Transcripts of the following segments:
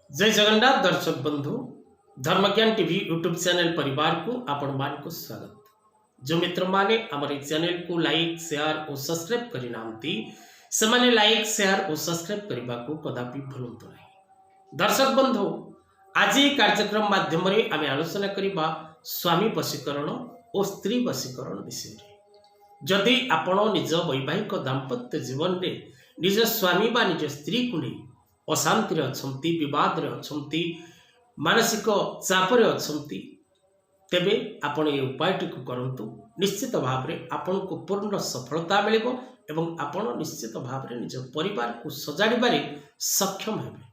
जय जगन्नाथ दर्शक बंधु धर्मज्ञान टीवी यूट्यूब चैनल परिवार को आपण मान को स्वागत। जो मित्र माने हमारे चैनल को लाइक शेयर और सब्सक्राइब करि नांती से माने लाइक शेयर और सब्सक्राइब करबा को कदापि भूलंतु नहीं। दर्शक बंधु आज ये कार्यक्रम माध्यम रे आमे आलोचना करिबा स्वामी वशीकरण और स्त्री वशीकरण विषय रे। जदि आपण निज वैवाहिक दाम्पत्य जीवन रे निज स्वामी बा निज स्त्री को नहीं अशांति अच्छी बद अच्छी मानसिक चापर अच्छी तेबे आपण ये उपायटी को करंतु निश्चित भाव में आपण को पूर्ण सफलता मिलिबो एवं आपण निश्चित भाव में निज परिवार को सजाड़बारे सक्षम हेबे।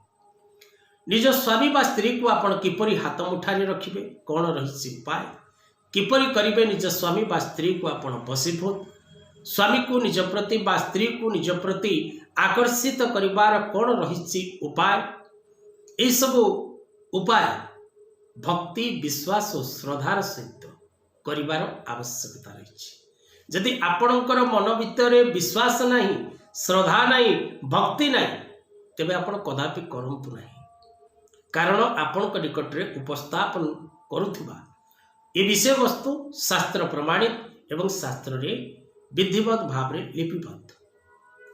निज स्वामी बा स्त्री को आपण किपरि हाथ मुठारी रखिबे कौन रही उपाय किपरि करिबे निज स्वामी बा स्त्री को आपण वशीभूत स्वामी को निज प्रति बा स्त्री को निज प्रति आकर्षित करिबार कौन रही उपाय ये सब उपाय भक्ति विश्वास और श्रद्धार सहित करिबार आवश्यकता रही। जदि आपणकर मन भितर विश्वास नहीं श्रद्धा नहीं भक्ति नहीं तेबे आपण कदापि करंतु नहीं, कारण आपण निकट रे उपस्थापन करुथिबा ये विषय वस्तु शास्त्र प्रमाणित एवं शास्त्र रे विधिवत भाव रे लिपिबद्ध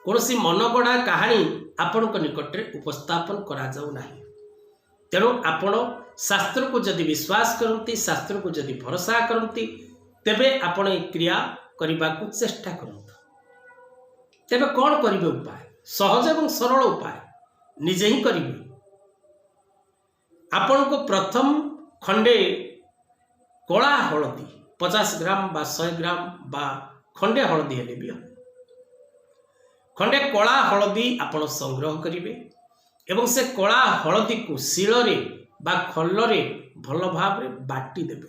कौन मनगढ़ा कहानी आपण निकट रे उपस्थापन करा जाऊ नाही। तेणु आपण शास्त्र को जदि विश्वास करती शास्त्र को जदि भरोसा करती तेबे आपण क्रिया करने को चेष्टा करते। तेबे कौन करिवे उपाय सहज एवं सरल उपाय निजे ही करिवे। आपण को प्रथम खंडे कला हलदी 50 ग्राम बा 100 ग्राम बा खंडे हलदी हेले भी खंडे कला हलदी आपण संग्रह करिवे एवं से कला हलदी को शिଳରେ बा खल्लरे भल भाव बाटी देबे।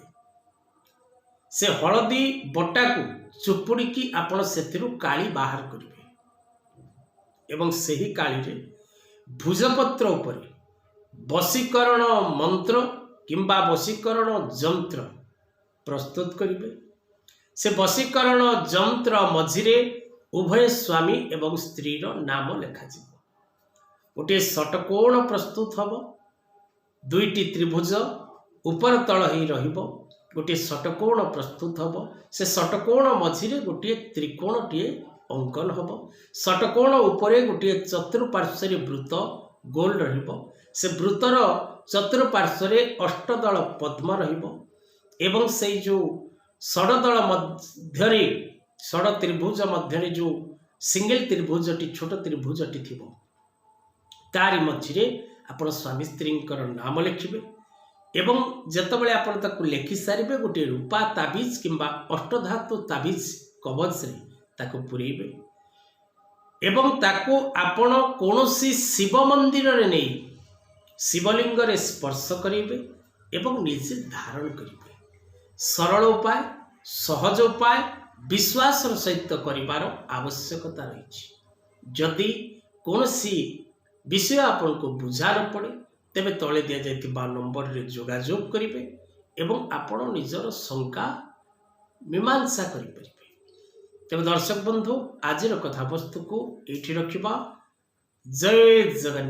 से हलदी बटा को चुपुड़ी की आपण सेथिरु काली बाहर करिवे एवं सही काली रे भुजपत्र उपरे वशीकरण मंत्र किंबा वशीकरण जंत्र प्रस्तुत करिवे। से वशीकरण जंत्र मझिरे उभय स्वामी एवं स्त्री नाम लेखा गोटे षटकोण प्रस्तुत हम दुईटी त्रिभुज ऊपर तल ही रहिबो गोटे षटकोण प्रस्तुत हम से षटकोण मझिरे गोटे त्रिकोणटीए अंकन हम षटकोण उपरे गोटे चतुर्पार्श्व वृत्त गोल रहिबो से वृत्तर चतुर्पार्श्व अष्टदल पद्म रहिबो एवं से जो षडदल मध्य षड त्रिभुज मध्य जो सिंगल त्रिभुजटी छोट त्रिभुजटी थी तारी मझिरे आपण स्वामी स्त्री नाम लिखिबे एवं जेतबेले आपण ताकू लेखि सारिबे गोटे रूपा ताबिज किंबा अष्टधातु ताबिज कवच रे ताकू पुरेइबे एवं ताकू आपण कोनोसी शिव मंदिर रे नै शिवलिंग रे स्पर्श करिबे एवं निजे धारण करिबे। सरल उपाय सहज उपाय विश्वास सहित करिबार आवश्यकता रही। जदि कोनोसी विषय आपन को बुझा न पड़े तेबे तले दिया जाइतिबा नंबर रे जोगाजोग करिवे एवं आपण निजर शंका मीमांसा करि परिबे। तेबे दर्शक बंधु आजिर कथा वस्तु को एठी रखिबा। जय जगन्नाथ।